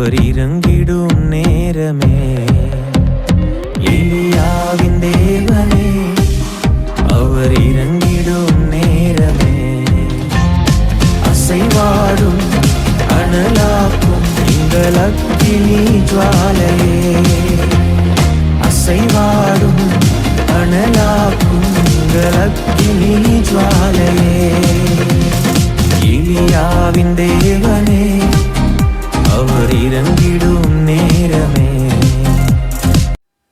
அவர் இறங்கிடும் நேரமே. எலியாவின் தேவனே அவர் இறங்கிடும் நேரமே. அசைவாடும் அனலாக்கும் எங்கள் அக்கினி ஜுவாலையே. அசைவாடும் அனலாக்கும் எங்கள் அக்கினி ஜுவாலையே. எலியாவின் தேவனே அவர் இறங்கிடும் நேரமே.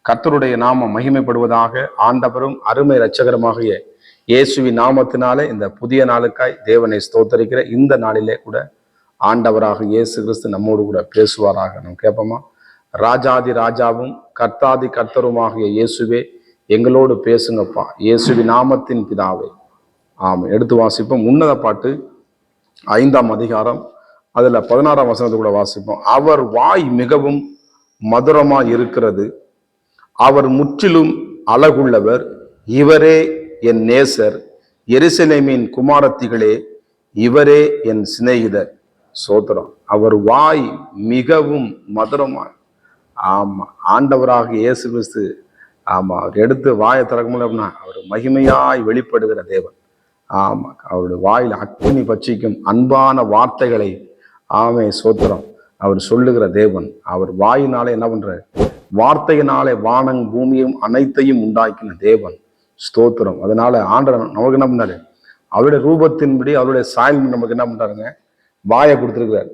கர்த்தருடைய நாமம் மகிமைப்படுவதாக. ஆண்டவரும் அருமை இரட்சகருமாகிய இயேசுவின் நாமத்தினாலே இந்த புதிய நாளுக்காய் தேவனை ஸ்தோத்தரிக்கிற இந்த நாளிலே கூட ஆண்டவராக இயேசு கிறிஸ்து நம்மோடு கூட பேசுவாராக. நம்ம கேட்போமா? ராஜாதி ராஜாவும் கர்த்தாதி கர்த்தருமாகிய இயேசுவே எங்களோடு பேசுங்கப்பா, இயேசுவின் நாமத்தின் பிதாவே. எடுத்து வாசிப்போம். உன்னத பாட்டு 5ஆம் அதிகாரம், அதுல 16ஆம் வசனத்தை கூட வாசிப்போம். அவர் வாய் மிகவும் மதுரமாய் இருக்கிறது, அவர் முற்றிலும் அழகுள்ளவர், இவரே என் நேசர், எருசலேமின் குமாரத்திகளே இவரே என் சிநேகிதர். சோத்திரம். அவர் வாய் மிகவும் மதுரமாய். ஆண்டவராக இயேசு கிறிஸ்து அவர் எடுத்து வாயை திறக்கமுடியல அப்படின்னா அவர் மகிமையாய் வெளிப்படுகிற தேவன். அவருடைய வாயில் அக்கினி பட்சிக்கும் அன்பான வார்த்தைகளை சோத்திரம் அவர் சொல்லுகிற தேவன். அவர் வாயினாலே என்ன பண்ற? வார்த்தையினாலே வானம் பூமியும் அனைத்தையும் உண்டாக்கின தேவன். ஸ்தோத்திரம். அதனால ஆண்டவர் நமக்கு என்ன பண்ணாரு? அவருடைய ரூபத்தின்படி அவருடைய சாயல் நமக்கு என்ன பண்றாருங்க? வாயை கொடுத்துருக்கிறார்.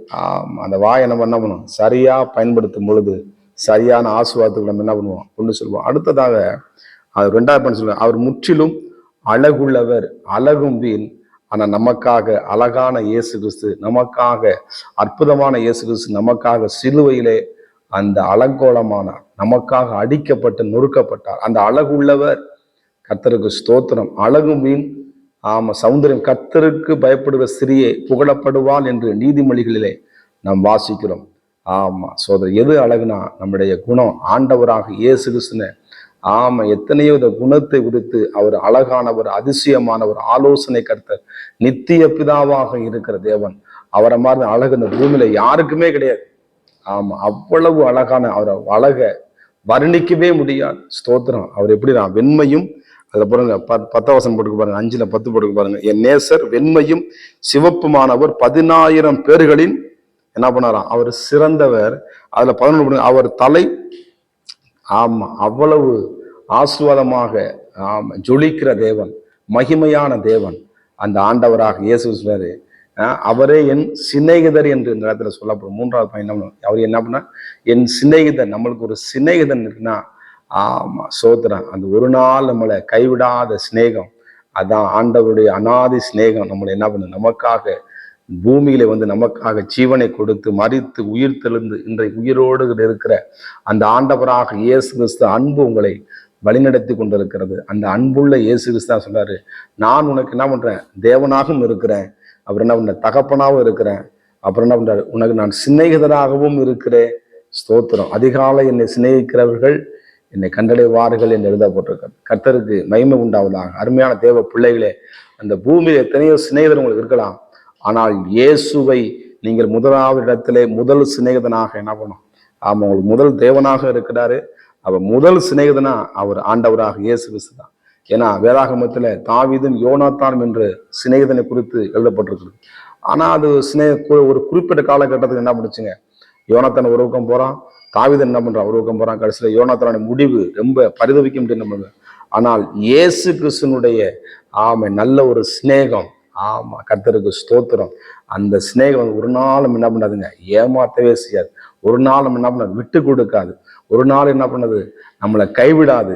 அந்த வாயை நம்ம என்ன பண்ணுவோம்? சரியா பயன்படுத்தும் பொழுது சரியான ஆசீர்வாதத்துக்கு நம்ம என்ன பண்ணுவோம்? கொண்டு சொல்லுவோம். அடுத்ததாக அவர் 2வது பண்ண சொல்லுவார். அவர் முற்றிலும் அழகுள்ளவர், அழகும் வீண். ஆனா நமக்காக அழகான இயேசு கிறிஸ்து, நமக்காக அற்புதமான இயேசு கிறிஸ்து நமக்காக சிலுவையிலே அந்த அலங்கோலமான நமக்காக அடிக்கப்பட்டு நொறுக்கப்பட்டார். அந்த அழகு உள்ளவர். கர்த்தருக்கு ஸ்தோத்திரம். அழகும் வீண். சௌந்தரியம். கர்த்தருக்கு பயப்படுகிற ஸ்திரியே புகழப்படுவாள் என்று நீதிமொழிகளிலே நாம் வாசிக்கிறோம். சோதரி. எது அழகுனா நம்முடைய குணம். ஆண்டவராக இயேசு கிறிஸ்துன எத்தனையோ இந்த குணத்தை குறித்து அவர் அழகானவர், அதிசயமானவர், ஆலோசனை கர்த்தர், நித்திய பிதாவாக இருக்கிற தேவன். அவரை மாதிரி அழகு இந்த பூமியில யாருக்குமே கிடையாது. அவ்வளவு அழகான அவர் அழக வர்ணிக்கவே முடியாது. ஸ்தோத்திரம். அவர் எப்படிதான் வெண்மையும், அதுல பாருங்க 10 வசனம் போட்டுக்க பாருங்க, 5ல் 10 போட்டுக்க பாருங்க. என் நேசர் வெண்மையும் சிவப்புமானவர், 10,000 பேர்களின் என்ன பண்ணாராம்? அவர் சிறந்தவர். அதுல 11 அவர் தலை அவ்வளவு ஆசீர்வாதமாக ஜொலிக்கிற தேவன், மகிமையான தேவன். அந்த ஆண்டவராக இயேசு சொல்றாரு, அவரே என் சிநேகிதர் என்று இந்த இடத்துல சொல்லப்படும். 3வது பாயிண்ட் அவர் என்ன பண்ணா? என் சிநேகிதன். நம்மளுக்கு ஒரு சிநேகிதன் இருக்குன்னா சோத்திரம். அந்த ஒரு நாள் நம்மளை கைவிடாத சிநேகம், அதான் ஆண்டவருடைய அநாதி சிநேகம். நம்மளை என்ன பண்ண? நமக்காக பூமியில வந்து நமக்காக ஜீவனை கொடுத்து மரித்து உயிர் தெழுந்து இன்றைக்கு உயிரோடு இருக்கிற அந்த ஆண்டவராக இயேசு கிறிஸ்து அன்பு உங்களை வழிநடத்தி கொண்டிருக்கிறது. அந்த அன்புள்ள இயேசு கிறிஸ்து தான் சொல்றாரு, நான் உனக்கு என்ன பண்றேன்? தேவனாகவும் இருக்கிறேன். அப்புறம் என்ன பண்ற? தகப்பனாகவும் இருக்கிறேன். அப்புறம் என்ன பண்றாரு? உனக்கு நான் சிநேகிதராகவும் இருக்கிறேன். ஸ்தோத்திரம். அதிகாலை என்னை சிநேகிக்கிறவர்கள் என்னை கண்டடைவார்கள் என்று எழுதப்பட்டிருக்காரு. கர்த்தருக்கு மகிமை உண்டாவதாக. அருமையான தேவ பிள்ளைகளே, அந்த பூமியில் எத்தனையோ சிநேகிதர் உங்களுக்கு இருக்கலாம். ஆனால் இயேசுவை நீங்கள் முதலாவது இடத்திலே முதல் சிநேகிதனாக என்ன பண்ணும்? உங்களுக்கு முதல் தேவனாக இருக்கிறாரு. அவர் முதல் சிநேகிதனா அவர் ஆண்டவராக இயேசு கிறிஸ்து தான். ஏன்னா வேதாகமத்துல தாவீதும் யோனாத்தானும் என்று சிநேகிதனை குறித்து எழுதப்பட்டிருக்கிறது. ஆனா அது ஒரு குறிப்பிட்ட காலகட்டத்துக்கு என்ன பண்ணுச்சுங்க? யோனாத்தான் ஒரு பக்கம் போறான், தாவீதன் என்ன பண்றான்? ஒரு பக்கம் போறான். கடைசியில யோனாத்தானுடைய முடிவு ரொம்ப பரிதவிக்க முடியும். ஆனால் இயேசு கிறிஸ்துனுடைய நல்ல ஒரு சிநேகம். கர்த்தருக்கு ஸ்தோத்திரம். அந்த சிநேகம் ஒரு நாளும் என்ன பண்ணாதுங்க? ஏமாத்தவே செய்யாது. ஒரு நாளும் என்ன பண்ணாது? விட்டு கொடுக்காது. ஒரு நாள் என்ன பண்ணது? நம்மளை கைவிடாது.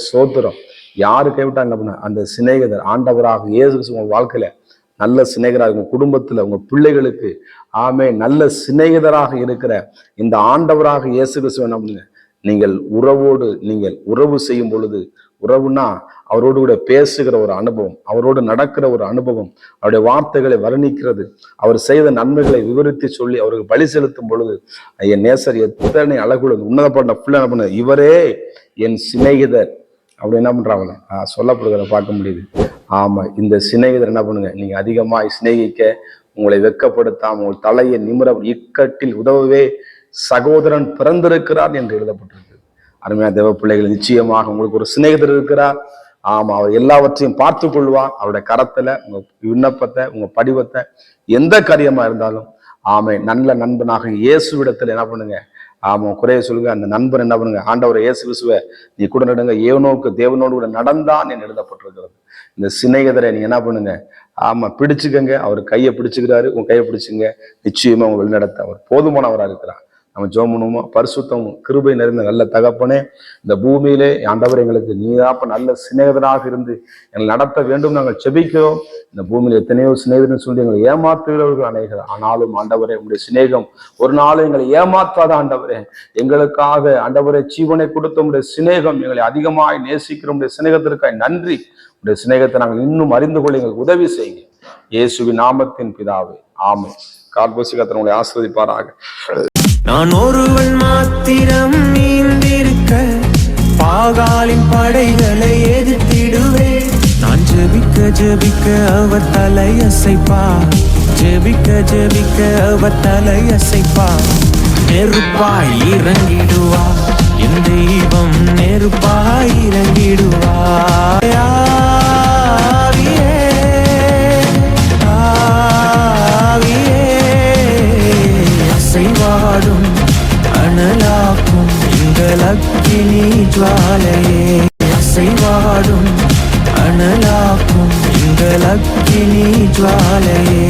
ஸ்தோத்திரம். யாரு கைவிட்டா என்ன பண்ண? அந்த சிநேகிதர் ஆண்டவராக இயேசு கிறிஸ்து உங்க வாழ்க்கையில நல்ல சிநேகிதராக, உங்க குடும்பத்துல உங்க பிள்ளைகளுக்கு நல்ல சிநேகிதராக இருக்கிற இந்த ஆண்டவராக இயேசு கிறிஸ்து என்ன பண்ணுங்க? நீங்கள் உறவு செய்யும் பொழுது, உறவுனா அவரோடு கூட பேசுகிற ஒரு அனுபவம், அவரோடு நடக்கிற ஒரு அனுபவம், அவருடைய வார்த்தைகளை வர்ணிக்கிறது, அவர் செய்த நன்மைகளை விவரித்து சொல்லி அவருக்கு பலி செலுத்தும் பொழுது, என் நேசர் எத்தனை அழகுள்ள உன்னதப்பட்ட பிள்ளை என்ன பண்ண? இவரே என் சிநேகிதர் அப்படி என்ன பண்றாங்களே சொல்லப்படுகிறத பார்க்க முடியுது. இந்த சிநேகிதர் என்ன பண்ணுங்க? நீங்க அதிகமாய் சிநேகிக்க, உங்களை வெட்கப்படுத்தாம உங்கள் தலையை நிமிர இக்கட்டில் உதவவே சகோதரன் பிறந்திருக்கிறார் என்று எழுதப்பட்டிருக்கு. அருமையா தேவ பிள்ளைகள், நிச்சயமாக உங்களுக்கு ஒரு சிநேகிதர் இருக்கிறார். ஆமா, அவர் எல்லாவற்றையும் பார்த்து கொள்வார். அவருடைய கரத்துல உங்க விண்ணப்பத்தை, உங்க படிவத்தை, எந்த காரியமா இருந்தாலும் ஆமை நல்ல நண்பனாக இயேசுவிடத்துல என்ன பண்ணுங்க, ஆமா குறைய சொல்லுங்க. அந்த நண்பன் என்ன பண்ணுங்க, ஆண்டவர் இயேசு கிறிஸ்துவை நீ கூட நடுங்க, ஏவனோக்கு தேவனோடு கூட நடந்தான் என்று எழுதப்பட்டிருக்கிறது. இந்த சிநேகிதரை நீங்க என்ன பண்ணுங்க, ஆமா பிடிச்சுக்கங்க. அவர் கையை பிடிச்சுக்கிறாரு, உங்க கையை பிடிச்சுங்க. நிச்சயமா உங்க வழிநடத்த அவர் போதுமானவராக இருக்கிறார். நம்ம ஜெபம் பண்ணுவோமா? பரிசுத்தமும் கிருபை நிறைந்த நல்ல தகப்பனே, இந்த பூமியிலே ஆண்டவர் எங்களுக்கு நீதாப்ப நல்ல சிநேகிதராக இருந்து எங்களை நடத்த வேண்டும் நாங்கள் செபிக்கிறோம். இந்த பூமியில எத்தனையோ சிநேகிதன் சொல்லி எங்களை ஏமாற்றுகிறவர்கள் அநேகர். ஆனாலும் ஆண்டவரே, உங்களுடைய சிநேகம் ஒரு நாளும் எங்களை ஏமாற்றாத ஆண்டவரே. எங்களுக்காக ஆண்டவரே ஜீவனை கொடுத்த உங்களுடைய சிநேகம் எங்களை அதிகமாய் நேசிக்கிற உங்களுடைய சிநேகத்திற்காய் நன்றி. உங்களுடைய சிநேகத்தை நாங்கள் இன்னும் அறிந்து கொள்ள எங்களுக்கு உதவி செய்யுங்க. இயேசுவின் நாமத்தின் பிதாவே, ஆமென். கார்போசிகத்தை உங்களை ஆசீர்வதிப்பாராக. நான் ஒருவன் மாத்திரம் நீந்திருக்க பாகாலின் படைகளை எதிர்த்திடுவேன். நான் ஜெபிக்க ஜெபிக்க அவர் தலையசைப்பா, ஜெபிக்க ஜெபிக்க அவர் தலையசைப்பா. நெருப்பாய் இறங்கிடுவா என் தெய்வம், நெருப்பாய் இறங்கிடுவா. அசைவாடும் அனலாக்கும் எங்கள் அக்கினி ஜுவாலையே, அசைவாடும் அனலாக்கும் எங்கள் அக்கினி ஜுவாலையே.